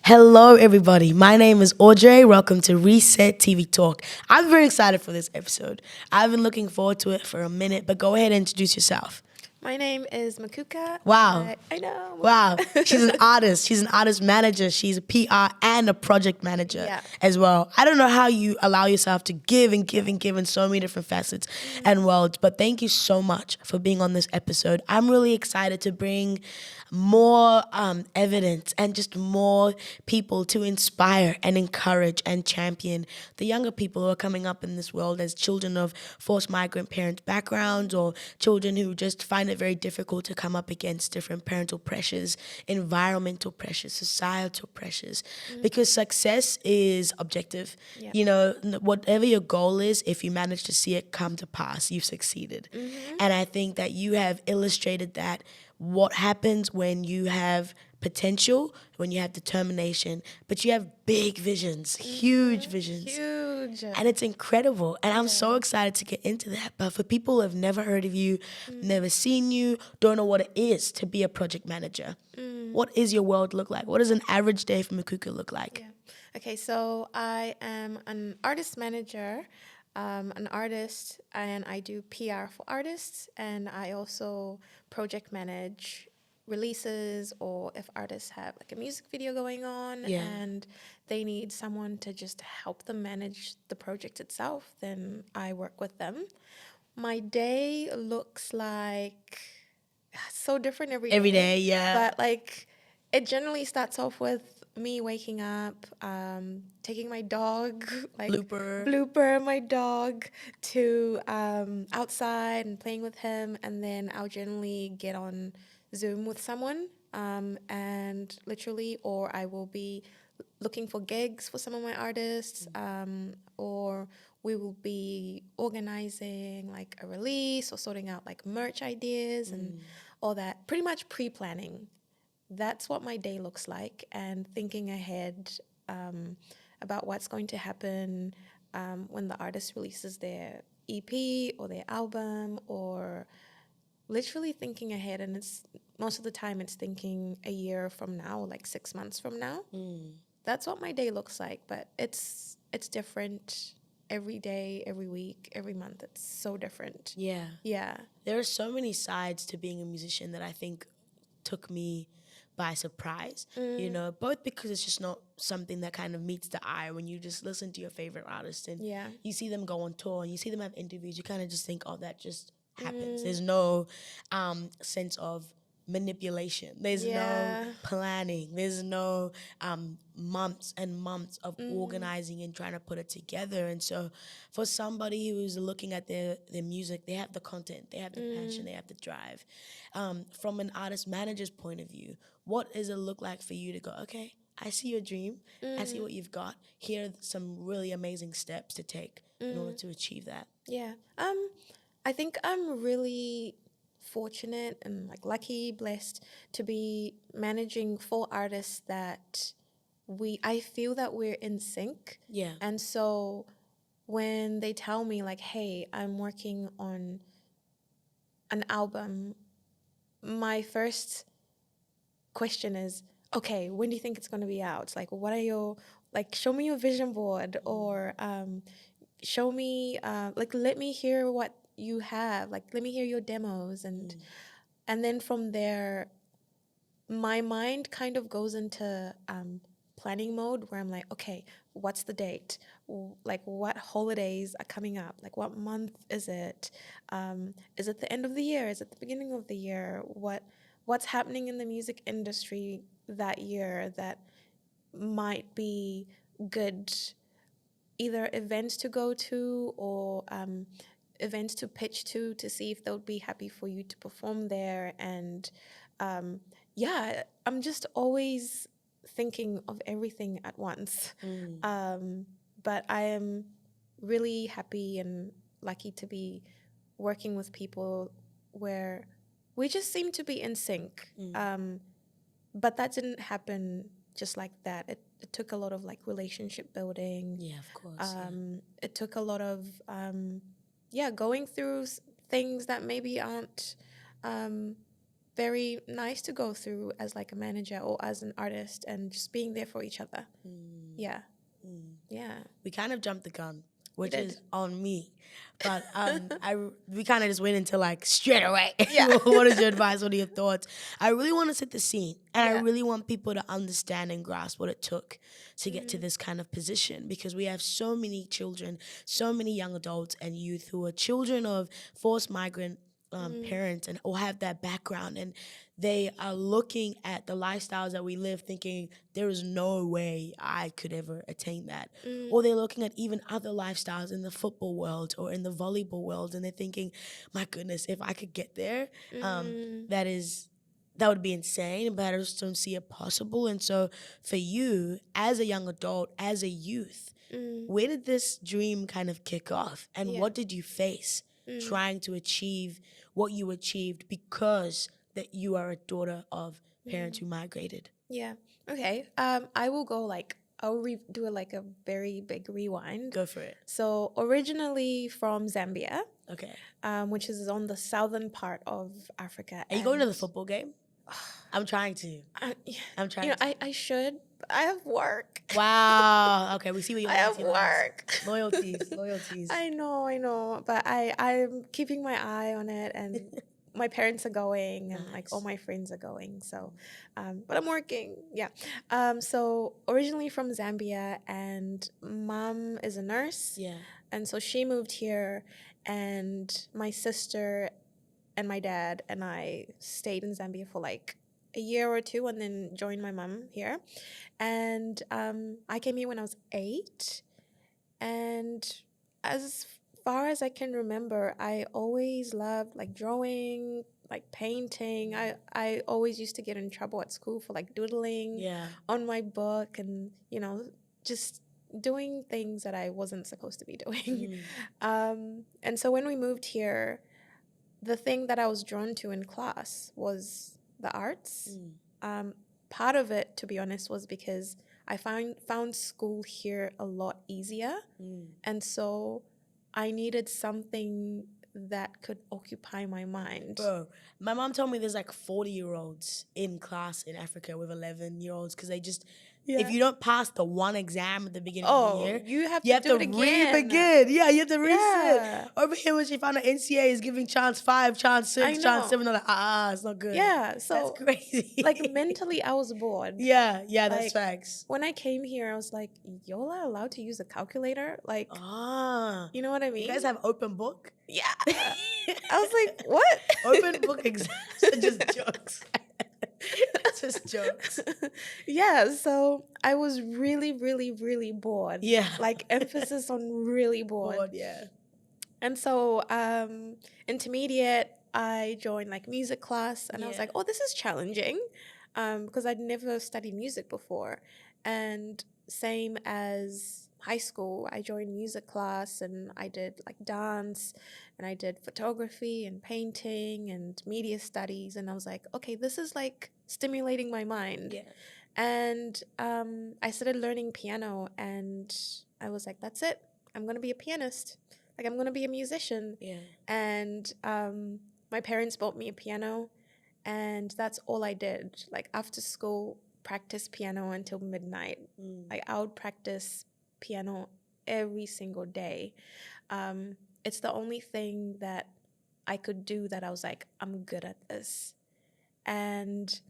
Hello, everybody. My name is Audrey. Welcome to Resett TV Talk. I'm very excited for this episode. I've been looking forward to it for a minute, but go ahead and introduce yourself. My name is Mukuka. Wow. I know. Wow. She's an artist. She's an artist manager. She's a PR and a project manager as well. I don't know how you allow yourself to give and give and give in so many different facets and worlds, but thank you so much for being on this episode. I'm really excited to bring more evidence and just more people to inspire and encourage and champion the younger people who are coming up in this world as children of forced migrant parent backgrounds or children who just find it very difficult to come up against different parental pressures, environmental pressures, societal pressures, because success is objective. Yep. You know, whatever your goal is, if you manage to see it come to pass, you've succeeded. And I think that you have illustrated that what happens when you have potential, when you have determination, but you have big visions, huge visions. Huge. And it's incredible. And I'm so excited to get into that. But for people who have never heard of you, never seen you, don't know what it is to be a project manager, what is your world look like? What does an average day for Mukuka look like? Yeah. Okay, so I am an artist manager, an artist, and I do PR for artists, and I also project manage releases, or if artists have like a music video going on and they need someone to just help them manage the project itself, then I work with them. My day looks like so different every day. Every day, yeah. But like it generally starts off with me waking up, taking my dog, like Blooper, my dog, to outside and playing with him, and then I'll generally get on Zoom with someone, and literally, or I will be looking for gigs for some of my artists, or we will be organizing like a release or sorting out like merch ideas and all that. Pretty much pre-planning. That's what my day looks like, and thinking ahead about what's going to happen when the artist releases their EP or their album, or literally thinking ahead. And it's most of the time it's thinking a year from now, like 6 months from now. That's what my day looks like, but it's different every day, every week, every month. It's so different. Yeah. There are so many sides to being a musician that I think took me by surprise, you know, both because it's just not something that kind of meets the eye when you just listen to your favorite artist and you see them go on tour and you see them have interviews. You kind of just think, oh, that just happens. There's no sense of manipulation. There's no planning. There's no months and months of organizing and trying to put it together. And so for somebody who's looking at their music, they have the content, they have the passion, they have the drive. From an artist manager's point of view, what does it look like for you to go, okay, I see your dream, I see what you've got, here are some really amazing steps to take in order to achieve that? Yeah. I think I'm really fortunate and like lucky, blessed to be managing 4 artists that I feel that we're in sync. Yeah. And so when they tell me like, hey, I'm working on an album, my first question is, okay, when do you think it's going to be out? Like, what are your, like, show me your vision board, or show me, like, let me hear what you have, like, let me hear your demos. And then from there, my mind kind of goes into planning mode, where I'm like, okay, what's the date? Like, what holidays are coming up? Like, what month is it? Is it the end of the year? Is it the beginning of the year? What's happening in the music industry that year that might be good, either events to go to or events to pitch to see if they'll be happy for you to perform there. And I'm just always thinking of everything at once. But I am really happy and lucky to be working with people where we just seem to be in sync. But that didn't happen just like that. It took a lot of like relationship building. Yeah, of course. It took a lot of going through things that maybe aren't very nice to go through as like a manager or as an artist, and just being there for each other. Yeah. Yeah. We kind of jumped the gun, which is on me. But we kind of just went into like straight away. Yeah. What is your advice? What are your thoughts? I really want to set the scene, and I really want people to understand and grasp what it took to get to this kind of position, because we have so many children, so many young adults and youth who are children of forced migrant parents and or have that background, and they are looking at the lifestyles that we live thinking there is no way I could ever attain that. Or they're looking at even other lifestyles in the football world or in the volleyball world, and they're thinking, my goodness, if I could get there, that would be insane, but I just don't see it possible. And so for you, as a young adult, as a youth, where did this dream kind of kick off? And what did you face trying to achieve what you achieved because that you are a daughter of parents who migrated? Yeah. Okay. I will go like, I'll do like a very big rewind. Go for it. So originally from Zambia. Okay. Which is on the southern part of Africa. Are you going to the football game? I'm trying to. I'm trying to. I should. I have work. Wow. Okay, we see what you I have work. Loyalties. I know. But I'm keeping my eye on it, and my parents are going, and like all my friends are going. So, but I'm working. Yeah. So originally from Zambia, and mom is a nurse. Yeah. And so she moved here, and my sister and my dad and I stayed in Zambia for like a year or two, and then joined my mom here. And I came here when I was 8. And as far as I can remember, I always loved like drawing, like painting. I always used to get in trouble at school for like doodling on my book, and, you know, just doing things that I wasn't supposed to be doing. And so when we moved here, the thing that I was drawn to in class was the arts. Part of it, to be honest, was because I found school here a lot easier. And so I needed something that could occupy my mind. Bro, my mom told me there's like 40-year-olds in class in Africa with 11-year-olds because they just... If you don't pass the one exam at the beginning of the year, you have to do it again. Re-begin. Yeah, you have to reset. Over here, when she found out NCA is giving chance 5, chance 6, chance 7, they're like, it's not good. Yeah, so that's crazy. Like mentally, I was bored. Yeah, that's facts. When I came here, I was like, y'all are allowed to use a calculator? Like, you know what I mean? You guys have open book? Yeah. I was like, what? Open book exams are just jokes. It's just jokes. Yeah, so I was really, really, really bored. Yeah. Like, emphasis on really bored. Yeah. And so, intermediate, I joined, like, music class. And I was like, oh, this is challenging. Because I'd never studied music before. And same as high school, I joined music class, and I did, like, dance, and I did photography and painting and media studies. And I was like, okay, this is, like, stimulating my mind. Yeah. And I started learning piano, and I was like, that's it. I'm going to be a pianist. Like, I'm going to be a musician. Yeah. And my parents bought me a piano, and that's all I did. Like, after school, practice piano until midnight. Like, I would practice piano every single day. It's the only thing that I could do that I was like, I'm good at this. And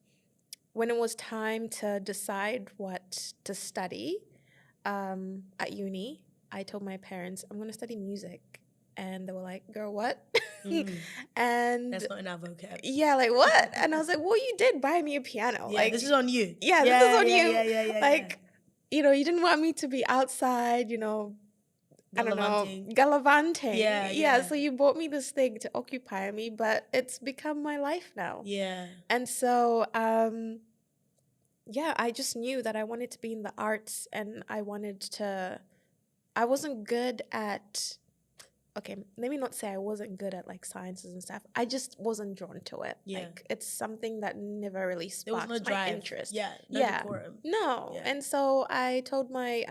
when it was time to decide what to study at uni, I told my parents, I'm going to study music. And they were like, girl, what? And that's not in our vocab. Yeah, like, what? And I was like, well, you did buy me a piano. Yeah, like, this is on you. Yeah, this is on you. Yeah. Like, you know, you didn't want me to be outside, you know, gallivanting. Yeah. So you bought me this thing to occupy me, but it's become my life now. Yeah. And so, I just knew that I wanted to be in the arts, and I wasn't good at, okay, let me not say I wasn't good at like sciences and stuff. I just wasn't drawn to it. Yeah. Like, it's something that never really sparked there was no my interest. Yeah. No. Yeah. And so I told my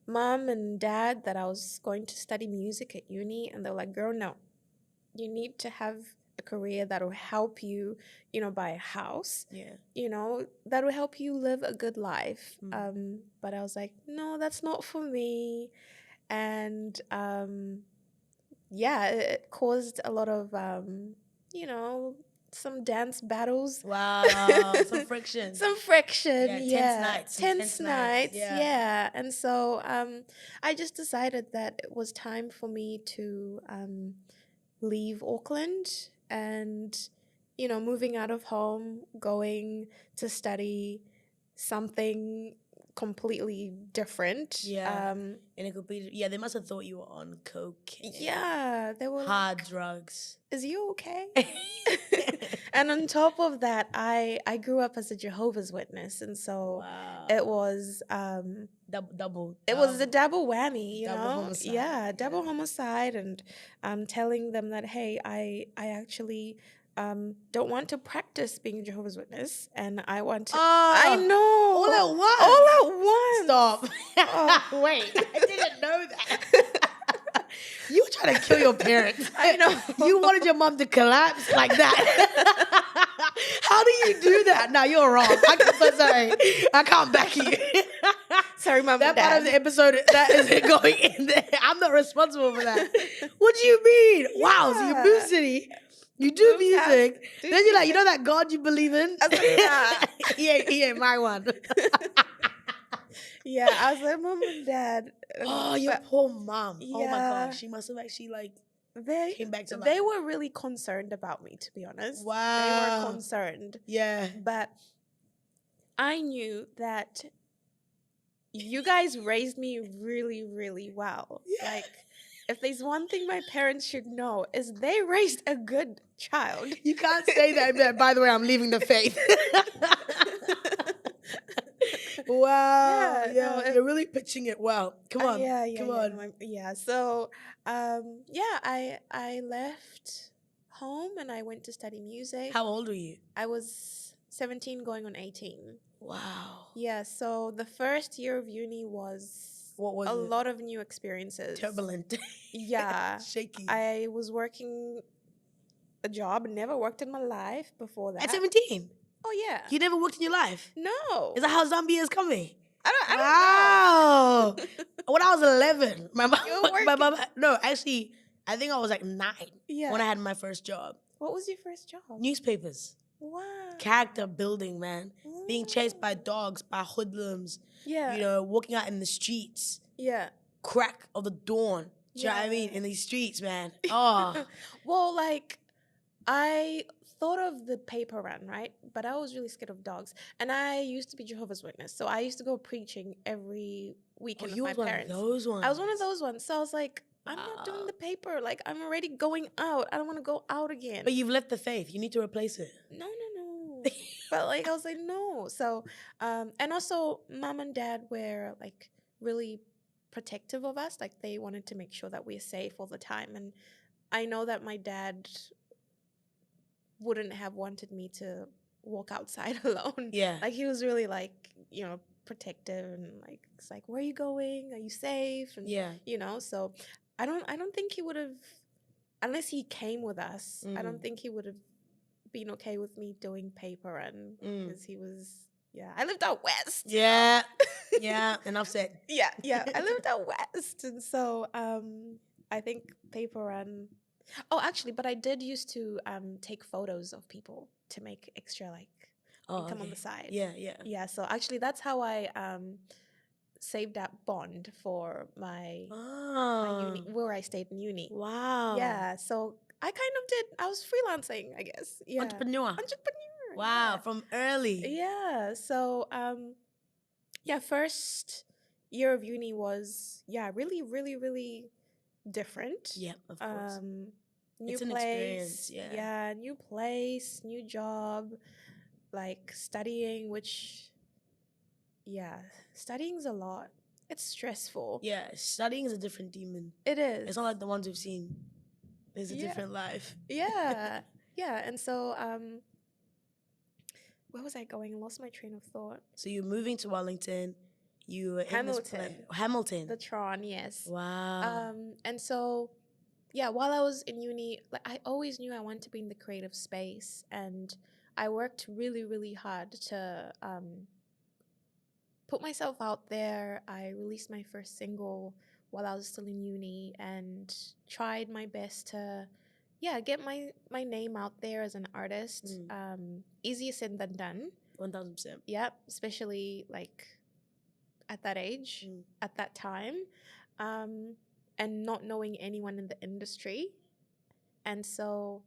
mom and dad that I was going to study music at uni, and they were like, girl, no. You need to have a career that will help you, buy a house, Yeah. that will help you live a good life. But I was like, no, that's not for me. And it caused a lot of, some dance battles. Wow, some friction. Some friction, yeah. Tense nights, yeah. And so I just decided that it was time for me to leave Auckland and, moving out of home, going to study something completely different. Yeah. In a complete, they must have thought you were on coke. Yeah, they were hard drugs. Is you okay? And on top of that, I grew up as a Jehovah's Witness, and so it was double. It was a double whammy, double homicide. Yeah, double homicide, and telling them that, hey, I actually don't want to practice being a Jehovah's Witness, and I want to. I know. All at once. All at once. Stop. Wait, I didn't know that. You were trying to kill your parents. I know. You wanted your mom to collapse like that. How do you do that? No, you're wrong. I'm so sorry. I can't back you. Sorry, Mom that and Dad. part of the episode that isn't going in there. I'm not responsible for that. What do you mean? Yeah. Wow, so you're Boo City. You do music. Then you're like, you know that God you believe in? I was like, nah. he ain't my one. Yeah, I was like, Mom and Dad. Oh, your poor mom. Yeah. Oh my gosh. She must have actually came back to life. They were really concerned about me, to be honest. Wow. They were concerned. Yeah. But I knew that you guys raised me really, really well. Yeah. Like, if there's one thing my parents should know is they raised a good child. You can't say that. By the way, I'm leaving the faith. Wow. Yeah. No, you're really pitching it well. Come on. Come on. So, I left home and I went to study music. How old were you? I was 17 going on 18. Wow. Yeah, so the first year of uni was a lot of new experiences. Turbulent. Yeah. Shaky. I was working a job, never worked in my life before that. At 17? Oh, yeah. You never worked in your life? No. Is that how zombie is coming? I don't know. When I was 11, my mom, no, actually, I think I was like 9 when I had my first job. What was your first job? Newspapers. Wow. Character building, man. Being chased by dogs, by hoodlums. Yeah. Walking out in the streets. Yeah. Crack of the dawn. Do you know what I mean? In these streets, man. Oh. Well, I thought of the paper run, right? But I was really scared of dogs. And I used to be Jehovah's Witness. So I used to go preaching every weekend with my parents. You were one of those ones. I was one of those ones. So I was like, I'm not doing the paper. Like, I'm already going out. I don't want to go out again. But you've left the faith. You need to replace it. No. But I was like, no. So, and also Mom and Dad were really protective of us. Like, they wanted to make sure that we're safe all the time. And I know that my dad wouldn't have wanted me to walk outside alone. Yeah. Like, he was really protective and it's like, where are you going? Are you safe? And so I don't think he would have, unless he came with us, I don't think he would have been okay with me doing paper run because he was I lived out west. Yeah. Enough said. Yeah. I lived out west, and so I think paper run. Oh, actually, but I did used to take photos of people to make extra income on the side. Yeah. So actually, that's how I saved that bond for my uni, where I stayed in uni. Wow. Yeah. So I kind of did. I was freelancing, I guess. Yeah. Entrepreneur. Wow, Yeah. from early. Yeah. So first year of uni was really, really, really different. Yeah, of course. New it's an place. Experience. Yeah, new place, new job, studying, which studying's a lot. It's stressful. Yeah, studying is a different demon. It is. It's not like the ones we've seen. It's a different life. Yeah. Yeah. And so where was I going? I lost my train of thought. So you're moving to Wellington. You were Hamilton. Hamilton. The Tron, yes. Wow. And so yeah, while I was in uni, like I always knew I wanted to be in the creative space, and I worked really, really hard to put myself out there. I released my first single while I was still in uni and tried my best to, yeah, get my name out there as an artist. Easier said than done. 1000%. Yep, especially like at that age, at that time, and not knowing anyone in the industry. And so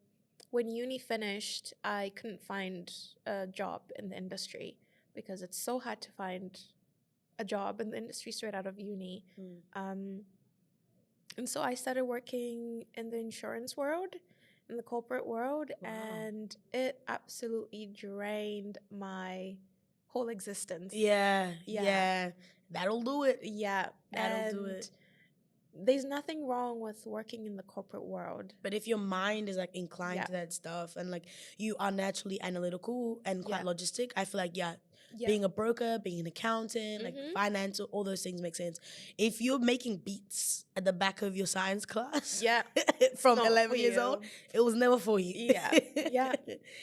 when uni finished, I couldn't find a job in the industry because it's so hard to find a job in the industry straight out of uni. And so I started working in the insurance world, in the corporate world, and it absolutely drained my whole existence. Yeah. That'll do it. Yeah. That'll do it. There's nothing wrong with working in the corporate world. But if your mind is like inclined to that stuff and like you are naturally analytical and quite logistic, I feel like, being a broker, being an accountant, like finance, all those things make sense. If you're making beats at the back of your science class from 11 years old, it was never for you. Yeah.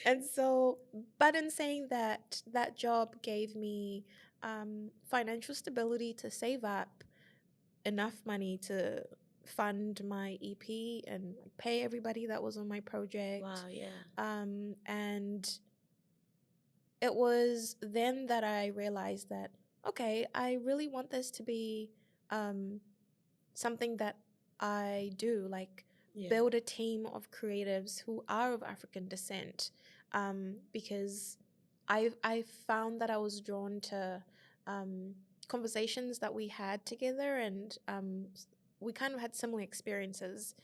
And so, but in saying that, that job gave me financial stability to save up enough money to fund my EP and pay everybody that was on my project. Wow, yeah. And it was then that I realized that, okay, I really want this to be something that I do, like build a team of creatives who are of African descent, because I found that I was drawn to conversations that we had together, and we kind of had similar experiences.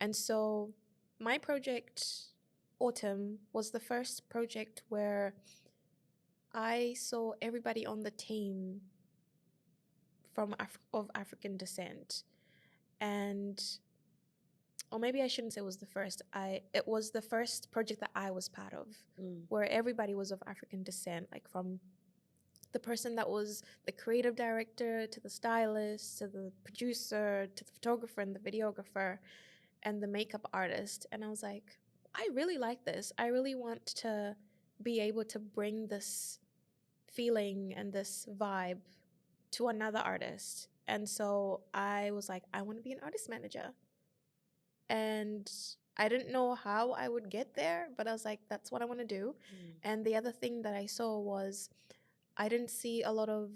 And so my project, Autumn, was the first project where I saw everybody on the team from of African descent. And, or maybe I shouldn't say it was the first. It was the first project that I was part of, where everybody was of African descent, like from the person that was the creative director to the stylist to the producer to the photographer and the videographer and the makeup artist. And I was like, I really like this. I really want to be able to bring this feeling and this vibe to another artist. And so I was like, I want to be an artist manager. And I didn't know how I would get there, but I was like, that's what I want to do. And the other thing that I saw was I didn't see a lot of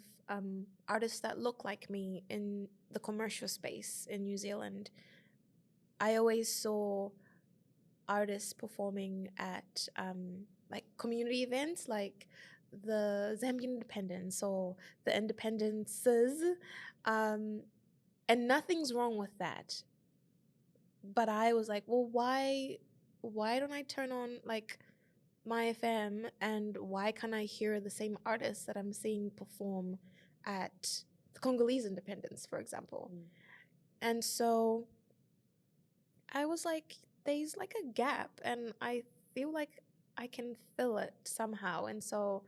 artists that look like me in the commercial space in New Zealand. I always saw artists performing at like community events, like the Zambian Independence or the Independences, and nothing's wrong with that. But I was like, well, why don't I turn on like my FM, and why can't I hear the same artists that I'm seeing perform at the Congolese Independence, for example? And so I was like, there's like a gap, and I feel like I can fill it somehow. And so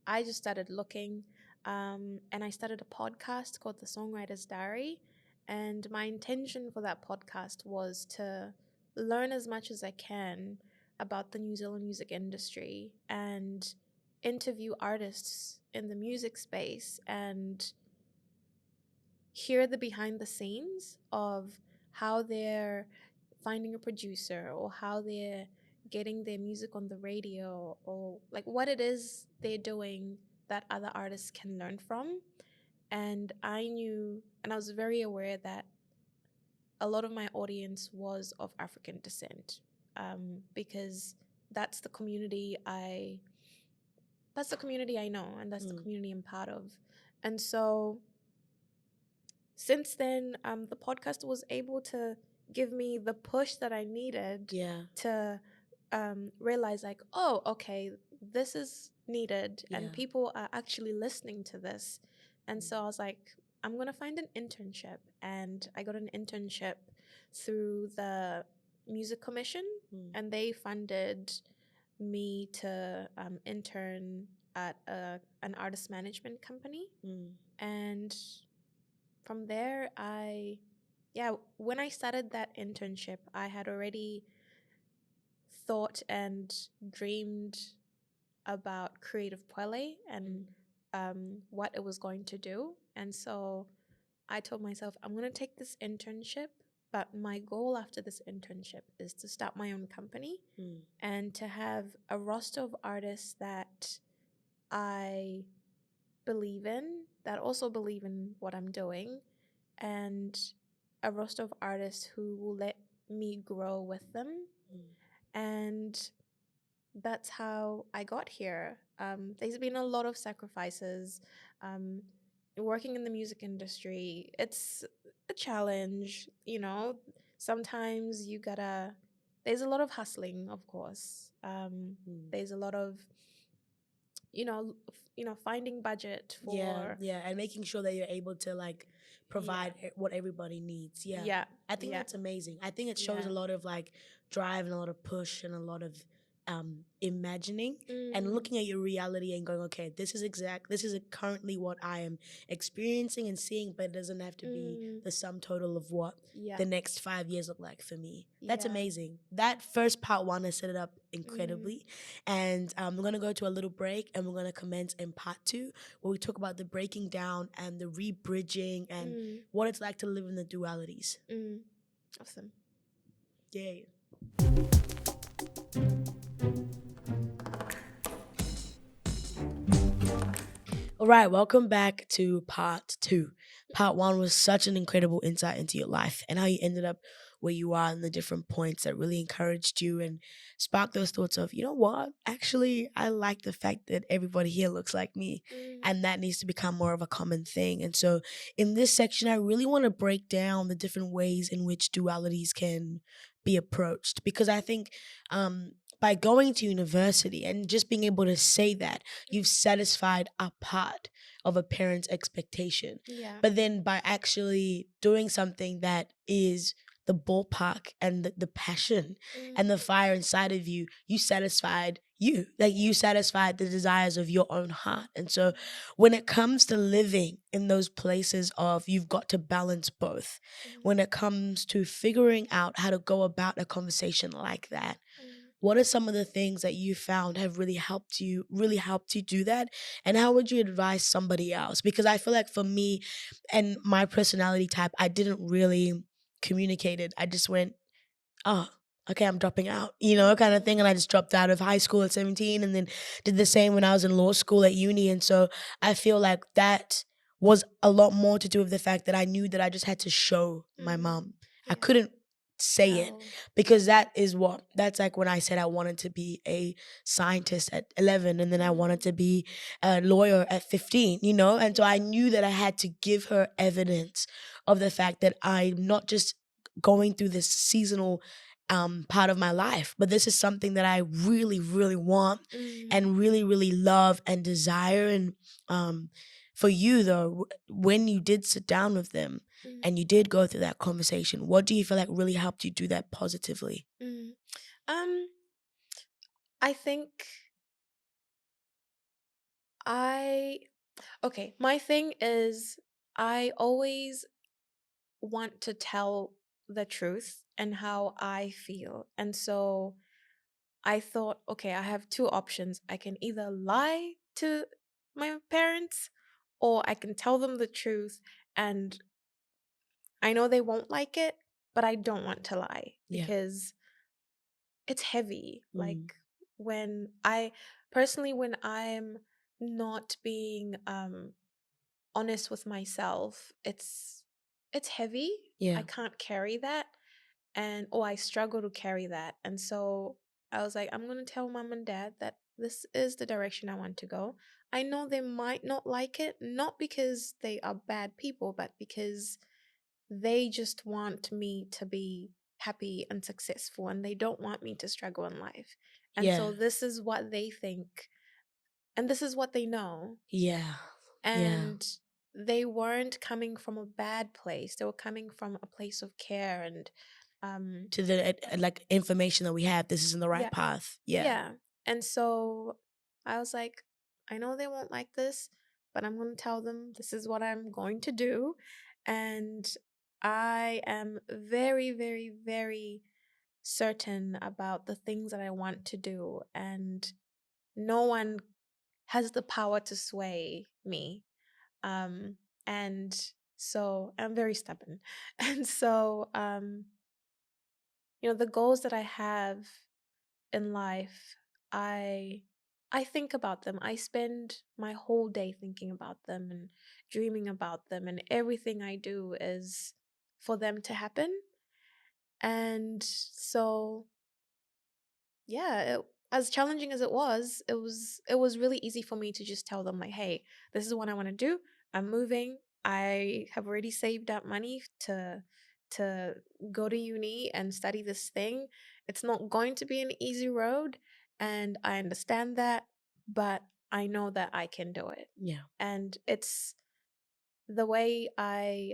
I just started looking, and I started a podcast called The Songwriter's Diary. And my intention for that podcast was to learn as much as I can about the New Zealand music industry and interview artists in the music space and hear the behind the scenes of how they're finding a producer or how they're getting their music on the radio, or like what it is they're doing that other artists can learn from. And I knew, and I was very aware that a lot of my audience was of African descent, because that's the community I know, and that's the community I'm part of. And so since then, the podcast was able to give me the push that I needed to realize like, oh, okay, this is needed and people are actually listening to this. And so I was like, I'm going to find an internship. And I got an internship through the Music Commission, and they funded me to intern at an artist management company. And from there, I when I started that internship, I had already thought and dreamed about creative Pwele and what it was going to do. And so I told myself, I'm going to take this internship, but my goal after this internship is to start my own company and to have a roster of artists that I believe in, that also believe in what I'm doing, and a roster of artists who will let me grow with them. And that's how I got here. There's been a lot of sacrifices. Working in the music industry, it's a challenge, you know. Sometimes there's a lot of hustling, of course. There's a lot of, finding budget for. And making sure that you're able to like provide what everybody needs. I think that's amazing. I think it shows a lot of like drive and a lot of push and a lot of imagining and looking at your reality and going, okay, this is currently what I am experiencing and seeing, but it doesn't have to be the sum total of what the next 5 years look like for me. That's amazing. That first part one has set it up incredibly. And we're going to go to a little break and we're going to commence in part two where we talk about the breaking down and the re-bridging and what it's like to live in the dualities. Awesome. Yay. All right, welcome back to part two. Part one was such an incredible insight into your life and how you ended up where you are and the different points that really encouraged you and sparked those thoughts of, you know what, actually, I like the fact that everybody here looks like me and that needs to become more of a common thing. And so in this section, I really want to break down the different ways in which dualities can be approached because I think by going to university and just being able to say that you've satisfied a part of a parent's expectation. But then by actually doing something that is the ballpark and the passion and the fire inside of you, you satisfied the desires of your own heart. And so when it comes to living in those places of you've got to balance both, when it comes to figuring out how to go about a conversation like that, what are some of the things that you found have really helped you do that? And how would you advise somebody else? Because I feel like for me and my personality type, I didn't really communicate it. I just went, oh, okay, I'm dropping out, kind of thing. And I just dropped out of high school at 17 and then did the same when I was in law school at uni. And so I feel like that was a lot more to do with the fact that I knew that I just had to show my mom. I couldn't say it because that's like when I said I wanted to be a scientist at 11 and then I wanted to be a lawyer at 15, and so I knew that I had to give her evidence of the fact that I'm not just going through this seasonal part of my life, but this is something that I really, really want and really, really love and desire. And for you though, when you did sit down with them and you did go through that conversation, what do you feel like really helped you do that positively? I think my thing is I always want to tell the truth and how I feel. And so I thought, okay, I have two options. I can either lie to my parents or I can tell them the truth, and I know they won't like it, but I don't want to lie because it's heavy. Like when I'm not being honest with myself, it's heavy. I can't carry that, I struggle to carry that. And so I was like, I'm going to tell mom and dad that this is the direction I want to go. I know they might not like it, not because they are bad people, but because they just want me to be happy and successful and they don't want me to struggle in life. And so this is what they think and this is what they know. And they weren't coming from a bad place. They were coming from a place of care and to the like information that we have, this is in the right path. And so I was like, I know they won't like this, but I'm going to tell them this is what I'm going to do. And I am very, very, very certain about the things that I want to do, and no one has the power to sway me. And so I'm very stubborn. And so, the goals that I have in life, I I think about them. I spend my whole day thinking about them and dreaming about them, and everything I do is for them to happen. And so, yeah, as challenging as it was really easy for me to just tell them, like, hey, this is what I want to do. I'm moving. I have already saved up money to go to uni and study this thing. It's not going to be an easy road, and I understand that, but I know that I can do it. Yeah. And it's the way I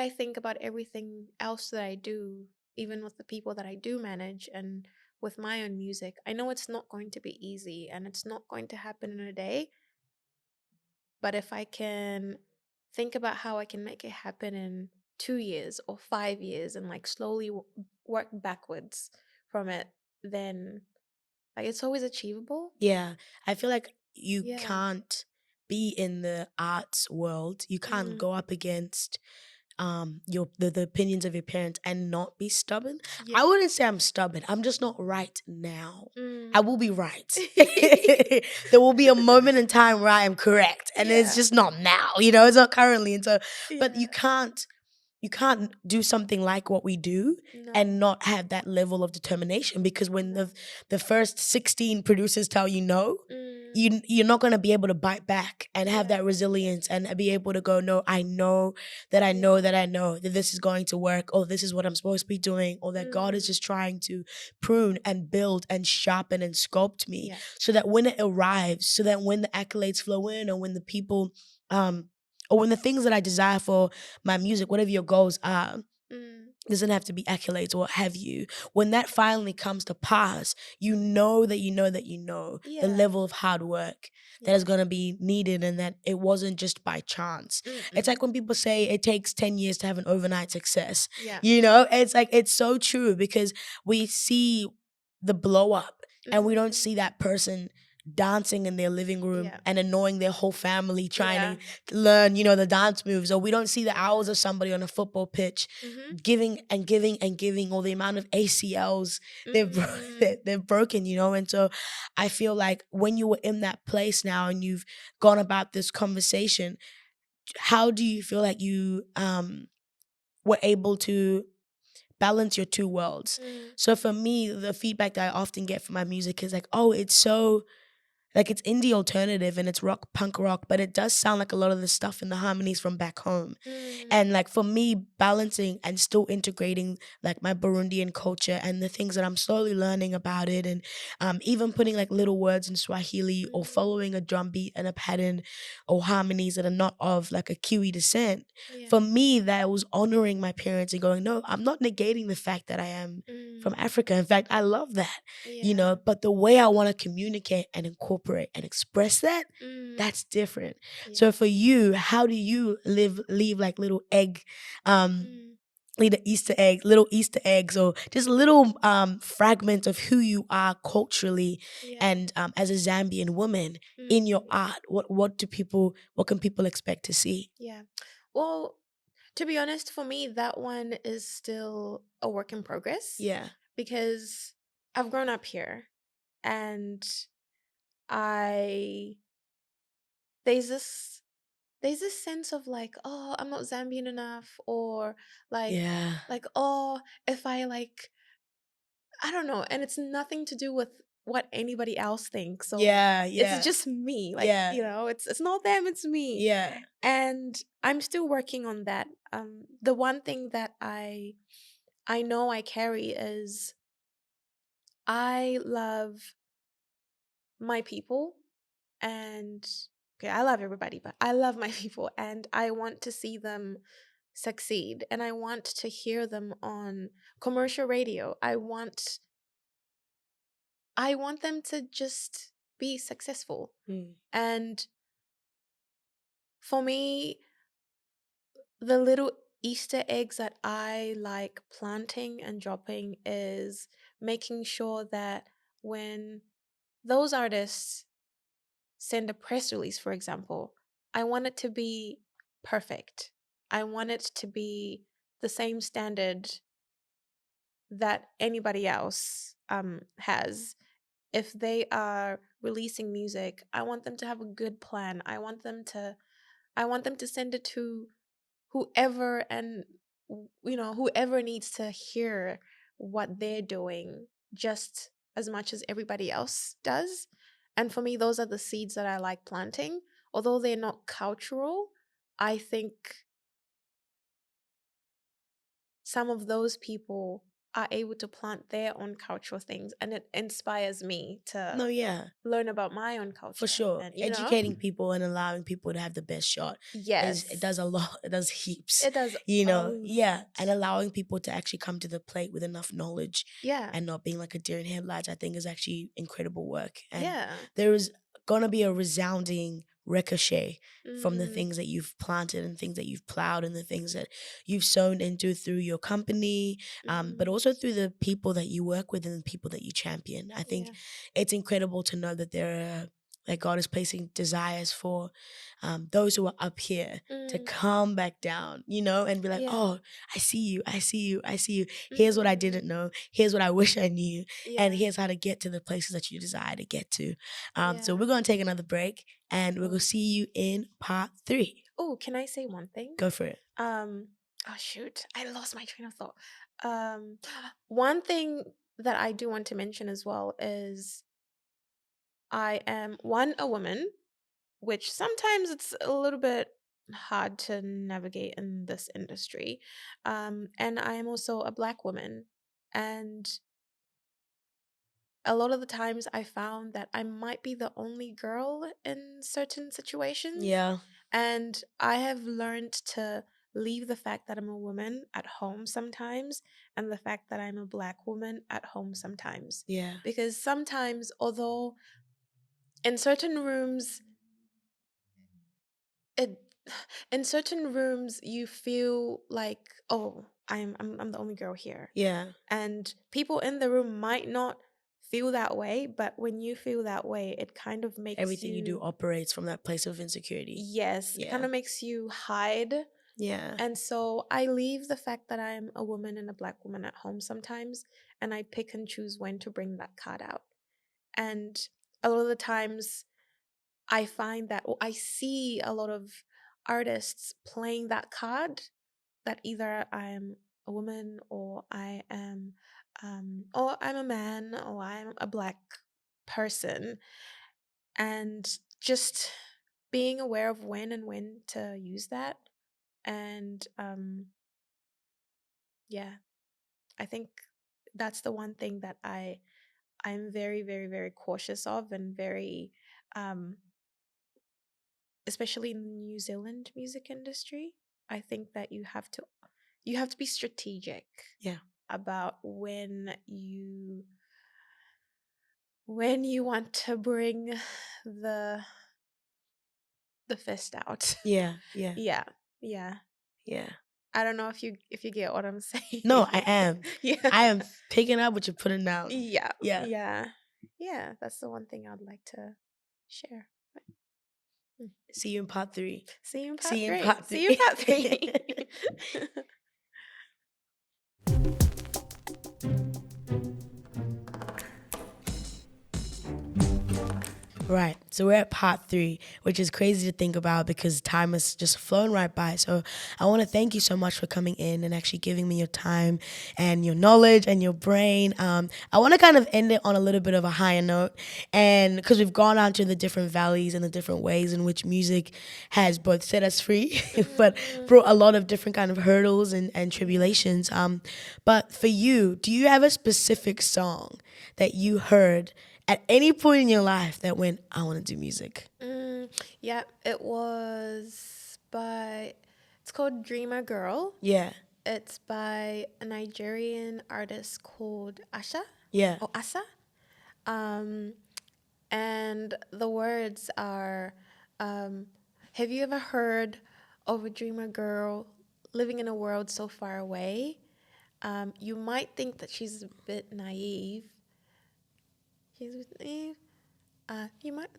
think about everything else that I do, even with the people that I do manage and with my own music. I know it's not going to be easy and it's not going to happen in a day, but if I can think about how I can make it happen in 2 years or 5 years and like slowly work backwards from it, then like it's always achievable. Yeah. I feel like you Yeah. can't be in the arts world. You can't go up against the opinions of your parents and not be stubborn. Yeah. I wouldn't say I'm stubborn. I'm just not right now. I Mm. will be right. There will be a moment in time where I am correct, and it's Yeah. just not now. It's not currently. And so, but Yeah. you can't do something like what we do and No. not have that level of determination, because when No. the first 16 producers tell you no, Mm. you're not going to be able to bite back and have Yeah. that resilience and be able to go, no, I know that I know that I know that this is going to work, or this is what I'm supposed to be doing, or that God is just trying to prune and build and sharpen and sculpt me, Yeah. so that when it arrives, so that when the accolades flow in, or when the people or when the things that I desire for my music, whatever your goals are, doesn't have to be accolades or what have you. When that finally comes to pass, you know that you know that you know the Yeah. level of hard work that is going to be needed, and that it wasn't just by chance. It's like when people say it takes 10 years to have an overnight success. Yeah. It's like, it's so true, because we see the blow up and we don't see that person dancing in their living room Yeah. and annoying their whole family trying Yeah. to learn, the dance moves. Or we don't see the hours of somebody on a football pitch giving and giving and giving, or the amount of ACLs they've broken, And so I feel like when you were in that place now and you've gone about this conversation, how do you feel like you were able to balance your two worlds? So for me, the feedback that I often get from my music is like, oh, it's so like, it's indie alternative and it's rock, punk rock, but it does sound like a lot of the stuff in the harmonies from back home. And like, for me, balancing and still integrating like my Burundian culture and the things that I'm slowly learning about it, and even putting like little words in Swahili, or following a drum beat and a pattern or harmonies that are not of like a Kiwi descent. Yeah. For me, that was honoring my parents and going, no, I'm not negating the fact that I am from Africa. In fact, I love that, but the way I want to communicate and incorporate and express that, that's different. So for you, how do you leave like little little Easter eggs, or just little fragments of who you are culturally, and as a Zambian woman in your art? What can people expect to see? Yeah. Well, to be honest, for me, that one is still a work in progress. Yeah. Because I've grown up here, and I there's this sense of like, oh, I'm not Zambian enough, or like Yeah. oh, if I like, I don't know, and it's nothing to do with what anybody else thinks. So Yeah. it's just me. Like, Yeah. it's not them, it's me. Yeah. And I'm still working on that. The one thing that I know I carry is I love my people, and okay, I love everybody, but I love my people, and I want to see them succeed, and I want to hear them on commercial radio. I want them to just be successful. And for me, the little Easter eggs that I like planting and dropping is making sure that when those artists send a press release, for example, I want it to be perfect. I want it to be the same standard that anybody else has. If they are releasing music, I want them to have a good plan. I want them to send it to whoever and whoever needs to hear what they're doing just as much as everybody else does. And for me, those are the seeds that I like planting. Although they're not cultural, I think some of those people are able to plant their own cultural things, and it inspires me to No, yeah. learn about my own culture. For sure. And, Educating people and allowing people to have the best shot. Yes. It does a lot. It does heaps. It does. Yeah. And allowing people to actually come to the plate with enough knowledge. Yeah. And not being like a deer in headlights, I think is actually incredible work. And yeah. there is going to be a resounding ricochet from the things that you've planted and things that you've plowed and the things that you've sown into through your company, but also through the people that you work with and the people that you champion. I think it's incredible to know that that God is placing desires for those who are up here to come back down, and be like, oh, I see you, I see you, I see you. Here's what I didn't know. Here's what I wish I knew. And here's how to get to the places that you desire to get to. So we're going to take another break and we're going to see you in part 3. Oh, can I say one thing? Go for it. Oh, shoot. I lost my train of thought. One thing that I do want to mention as well is I am, a woman, which sometimes it's a little bit hard to navigate in this industry. And I am also a Black woman. And a lot of the times I found that I might be the only girl in certain situations. Yeah. And I have learned to leave the fact that I'm a woman at home sometimes and the fact that I'm a Black woman at home sometimes. Yeah. Because sometimes, although in certain rooms, in certain rooms you feel like, oh, I'm the only girl here. Yeah. And people in the room might not feel that way, but when you feel that way, it kind of makes everything you do operates from that place of insecurity. Yes, it kind of makes you hide. Yeah. And so I leave the fact that I'm a woman and a Black woman at home sometimes, and I pick and choose when to bring that card out. And a lot of the times I find that, I see a lot of artists playing that card, that either I'm a woman or I am or I'm a man or I'm a Black person, and just being aware of when to use that. And I think that's the one thing that I'm very, very, very cautious of, and very especially in the New Zealand music industry. I think that you have to be strategic about when you want to bring the fist out. Yeah. I don't know if you get what I'm saying. No, I am. Yeah. I am picking up what you're putting down. Yeah. That's the one thing I'd like to share. See you in part 3. See you in part 3. Right. So we're at part 3, which is crazy to think about because time has just flown right by. So I want to thank you so much for coming in and actually giving me your time and your knowledge and your brain. I want to kind of end it on a little bit of a higher note, and because we've gone out to the different valleys and the different ways in which music has both set us free, but brought a lot of different kind of hurdles and tribulations. But for you, do you have a specific song that you heard at any point in your life that went, I want to do music? Yeah, it was it's called Dreamer Girl. Yeah. It's by a Nigerian artist called Asha. Yeah. Or Asa. And the words are, have you ever heard of a dreamer girl living in a world so far away, you might think that she's a bit naive. She's a bit naive. You might,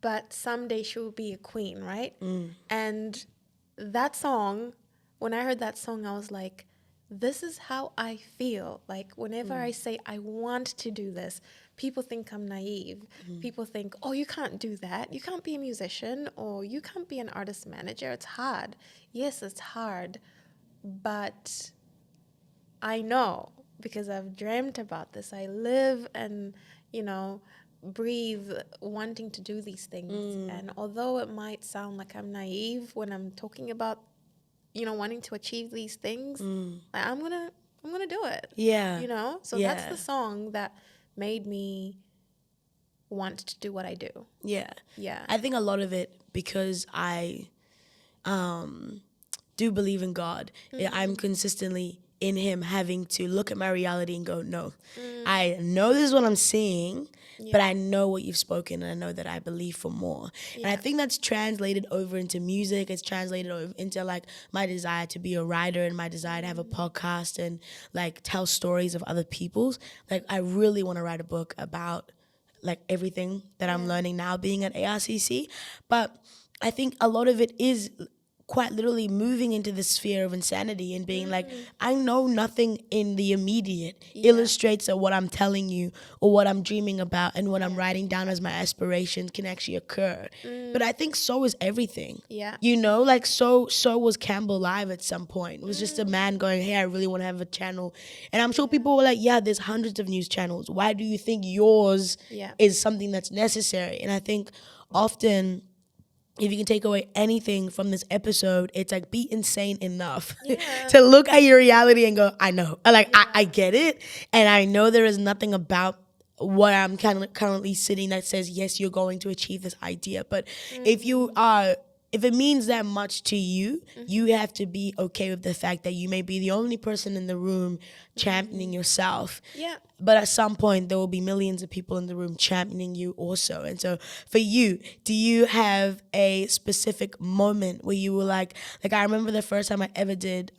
but someday she will be a queen, right? And that song, when I heard that song, I was like, this is how I feel. Like, whenever I say I want to do this, people think I'm naive. People think, oh, you can't do that. You can't be a musician, or you can't be an artist manager. It's hard. Yes, it's hard. But I know, because I've dreamt about this. I live and, breathe wanting to do these things. And although it might sound like I'm naive when I'm talking about, wanting to achieve these things, I'm gonna do it. Yeah. So that's the song that made me want to do what I do. Yeah. Yeah. I think a lot of it, because I do believe in God, I'm consistently in him having to look at my reality and go, no, I know this is what I'm seeing, but I know what you've spoken, and I know that I believe for more. And I think that's translated over into music. It's translated over into like my desire to be a writer and my desire to have a podcast and like tell stories of other people's. Like, I really want to write a book about like everything that I'm learning now being at ARCC. But I think a lot of it is quite literally moving into the sphere of insanity and being like, I know nothing in the immediate illustrates that what I'm telling you or what I'm dreaming about and what I'm writing down as my aspirations can actually occur. But I think so is everything. Yeah. Like so was Campbell Live at some point. It was just a man going, hey, I really want to have a channel. And I'm sure people were like, yeah, there's hundreds of news channels. Why do you think yours is something that's necessary? And I think often, if you can take away anything from this episode, it's like, be insane enough to look at your reality and go, I know. Like, I get it. And I know there is nothing about what I'm currently sitting that says, yes, you're going to achieve this idea. But if it means that much to you, you have to be okay with the fact that you may be the only person in the room championing yourself. Yeah. But at some point, there will be millions of people in the room championing you also. And so for you, do you have a specific moment where you were like I remember the first time I ever did,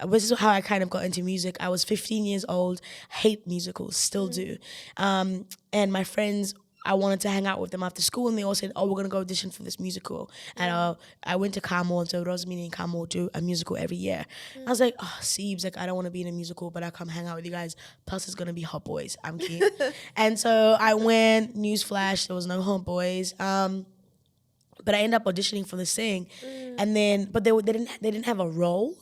this is how I kind of got into music. I was 15 years old, hate musicals, still do. And my friends, I wanted to hang out with them after school, and they all said, oh, we're going to go audition for this musical. And I went to Carmel, and so Rosemary and Carmel do a musical every year. I was like, oh, Siebes, like, I don't want to be in a musical, but I come hang out with you guys. Plus, it's going to be Hot Boys. I'm keen. And so I went, newsflash, there was no Hot Boys. But I ended up auditioning for the Sing. And then, but they didn't have a role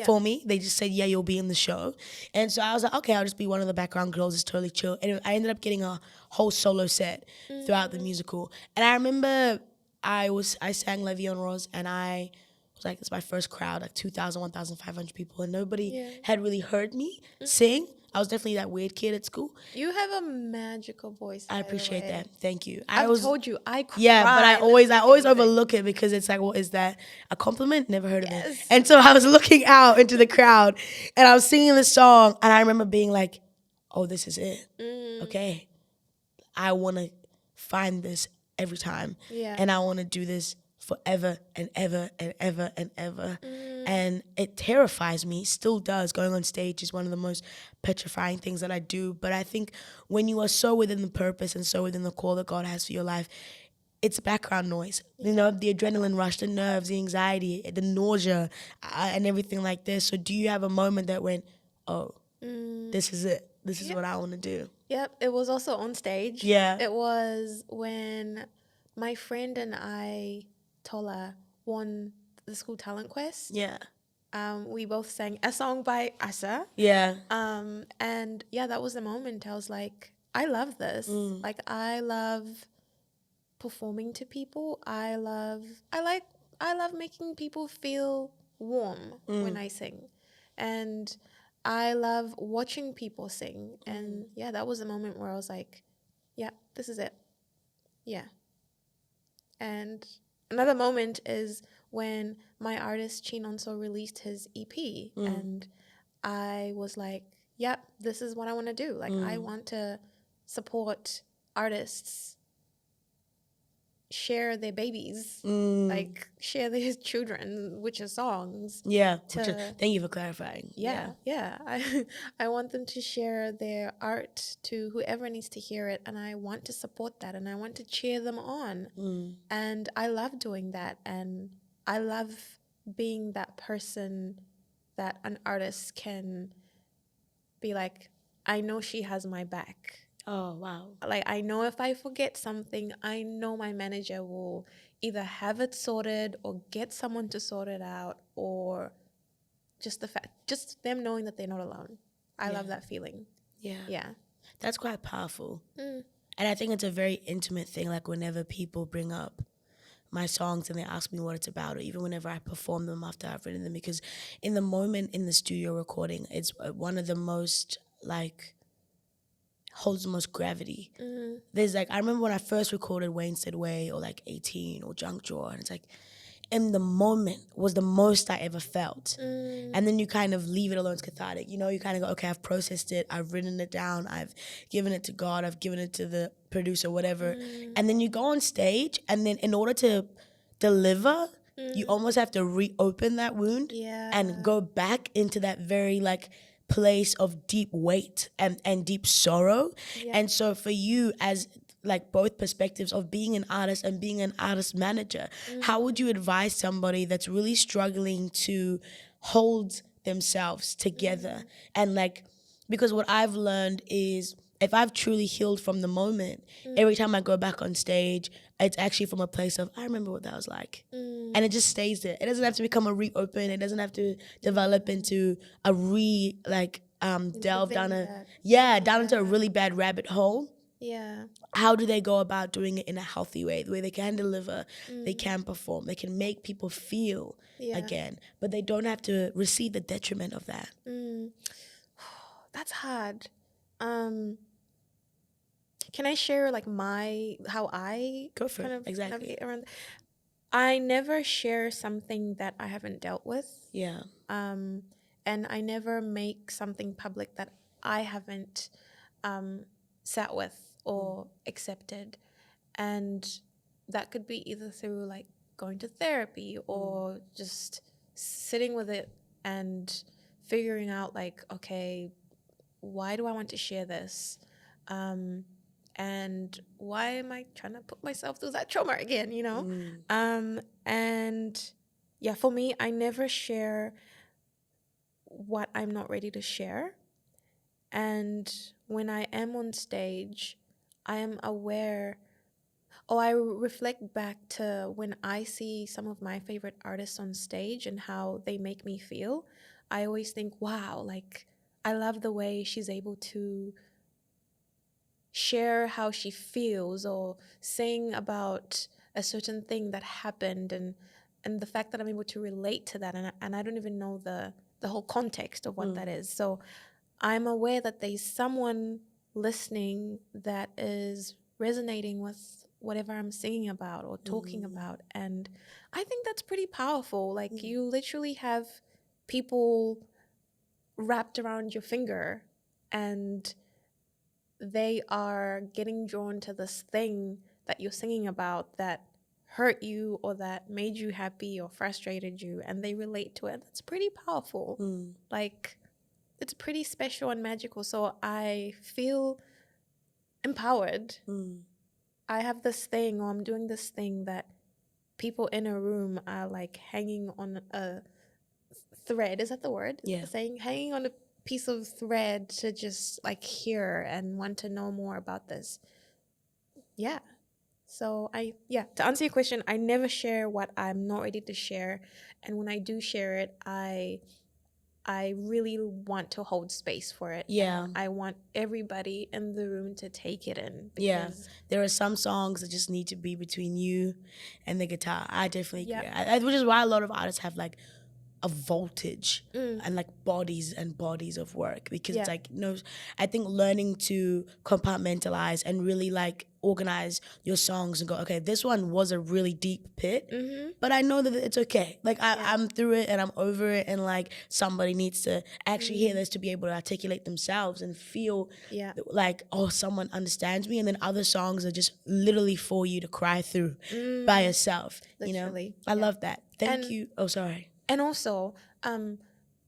for me. They just said, yeah, you'll be in the show. And so I was like, okay, I'll just be one of the background girls. It's totally chill. And I ended up getting a whole solo set throughout the musical. And I remember I sang Levy on Rose, and I was like, it's my first crowd, like 2,000, 1,500 people. And nobody had really heard me sing. I was definitely that weird kid at school. You have a magical voice. I appreciate that. Thank you. I've told you, I cried. Yeah, but I always overlook it because it's like, what is that? A compliment? Never heard of it. And so I was looking out into the crowd, and I was singing the song, and I remember being like, oh, this is it. Okay. I want to find this every time. Yeah. And I want to do this forever and ever and ever and ever. And it terrifies me, still does. Going on stage is one of the most petrifying things that I do. But I think when you are so within the purpose and so within the call that God has for your life, it's background noise. You know, the adrenaline rush, the nerves, the anxiety, the nausea, and everything like this. So do you have a moment that went, oh, this is it. This is what I want to do? Yep. It was also on stage. Yeah. It was when my friend and I, Tola, won the school talent quest. Yeah. We both sang a song by Asa. Yeah. And yeah, that was the moment I was like, I love this. Like, I love performing to people. I love making people feel warm when I sing. And I love watching people sing. And yeah, that was a moment where I was like, yeah, this is it. Yeah. And another moment is when my artist Chinonso released his EP, and I was like, yep, this is what I want to do. Like, I want to support artists share their babies, like share their children, which are songs. Yeah. Thank you for clarifying. Yeah. I want them to share their art to whoever needs to hear it, and I want to support that, and I want to cheer them on. And I love doing that, and I love being that person that an artist can be like, I know she has my back. Oh, wow. Like, I know if I forget something, I know my manager will either have it sorted or get someone to sort it out, or just them knowing that they're not alone. I love that feeling. Yeah. That's quite powerful. And I think it's a very intimate thing. Like, whenever people bring up my songs and they ask me what it's about, or even whenever I perform them after I've written them, because in the moment in the studio recording, it's one of the most, like, holds the most gravity. There's, like, I remember when I first recorded Wayne Said Way, or like 18 or Junk Drawer, and it's like, in the moment was the most I ever felt. And then you kind of leave it alone. It's cathartic. You know, you kind of go, okay, I've processed it. I've written it down. I've given it to God. I've given it to the producer, whatever. And then you go on stage, and then in order to deliver, you almost have to reopen that wound and go back into that very, like, place of deep weight and deep sorrow. And so for you, as like both perspectives of being an artist and being an artist manager, how would you advise somebody that's really struggling to hold themselves together? And, like, because what I've learned is, if I've truly healed from the moment, every time I go back on stage, it's actually from a place of, I remember what that was like. And it just stays there. It doesn't have to become a reopen. It doesn't have to develop into a delve down into a really bad rabbit hole. How do they go about doing it in a healthy way, the way they can deliver, they can perform, they can make people feel again, but they don't have to receive the detriment of that? That's hard. Can I share, like, how I go for kind it? of Exactly. navigate around? I never share something that I haven't dealt with. And I never make something public that I haven't sat with or accepted. And that could be either through, like, going to therapy or just sitting with it and figuring out, like, okay, why do I want to share this? And why am I trying to put myself through that trauma again, you know? And yeah, for me, I never share what I'm not ready to share. And when I am on stage, I am aware, I reflect back to when I see some of my favorite artists on stage and how they make me feel. I always think, wow, like, I love the way she's able to share how she feels or sing about a certain thing that happened, and the fact that I'm able to relate to that, and I don't even know the whole context of what that is. So I'm aware that there's someone listening that is resonating with whatever I'm singing about or talking about, and I think that's pretty powerful. Like, you literally have people wrapped around your finger, and they are getting drawn to this thing that you're singing about that hurt you or that made you happy or frustrated you, and they relate to it. That's pretty powerful. Like, it's pretty special and magical. So I feel empowered. I have this thing, or I'm doing this thing that people in a room are, like, hanging on a thread. Is that the word? Saying hanging on a piece of thread to just, like, hear and want to know more about this. So to answer your question, I never share what I'm not ready to share, and when I do share it, I really want to hold space for it. I want everybody in the room to take it in. There are some songs that just need to be between you and the guitar. I definitely agree. Which is why a lot of artists have, like, a voltage and, like, bodies and bodies of work, because it's like, I think learning to compartmentalize and really, like, organize your songs and go, okay, this one was a really deep pit, but I know that it's okay. Like I'm through it and I'm over it, and like somebody needs to actually hear this to be able to articulate themselves and feel like, oh, someone understands me. And then other songs are just literally for you to cry through by yourself. Literally. You know, I love that. Thank you. Oh, sorry. And also,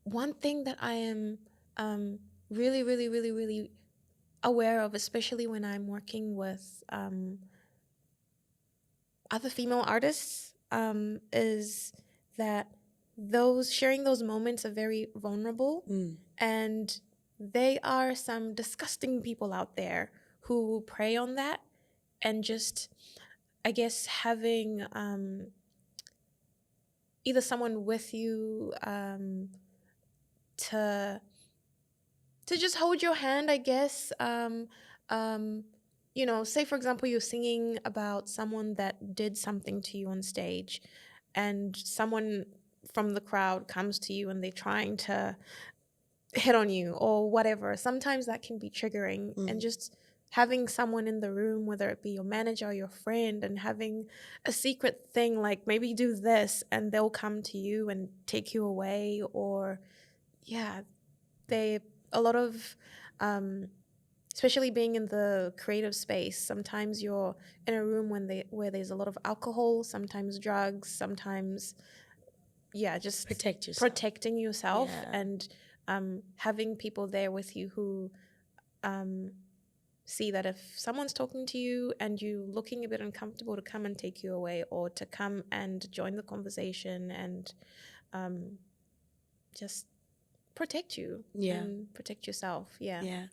one thing that I am really, really, really, really aware of, especially when I'm working with other female artists, is that sharing those moments are very vulnerable, and they are some disgusting people out there who prey on that, and just, I guess, having either someone with you to just hold your hand, I guess. You know, say for example, you're singing about someone that did something to you on stage, and someone from the crowd comes to you and they're trying to hit on you or whatever. Sometimes that can be triggering, and just having someone in the room, whether it be your manager or your friend, and having a secret thing like maybe do this, and they'll come to you and take you away. Or a lot of especially being in the creative space, sometimes you're in a room where there's a lot of alcohol, sometimes drugs, sometimes just protecting yourself, and having people there with you who see that if someone's talking to you and you looking a bit uncomfortable, to come and take you away, or to come and join the conversation and just protect you and protect yourself. Yeah.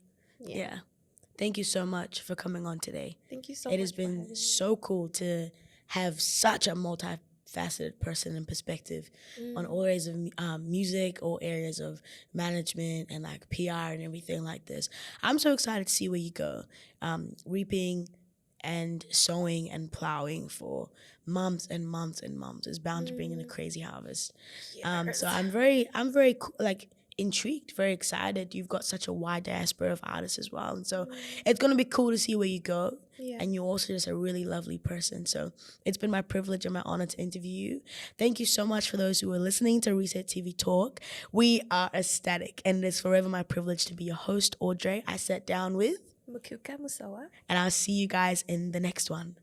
Thank you so much for coming on today. Thank you so much. It has been so cool to have such a multifaceted person and perspective on all areas of music, all areas of management and like PR and everything like this. I'm so excited to see where you go, reaping and sowing and plowing for months and months and months is bound to bring in a crazy harvest. So I'm very like intrigued, very excited. You've got such a wide diaspora of artists as well, and so it's going to be cool to see where you go. And you're also just a really lovely person, so it's been my privilege and my honor to interview you. Thank you so much for those who are listening to Resett TV Talk. We are ecstatic, and it's forever my privilege to be your host, Audrey. I sat down with Mukuka Musawa, and I'll see you guys in the next one.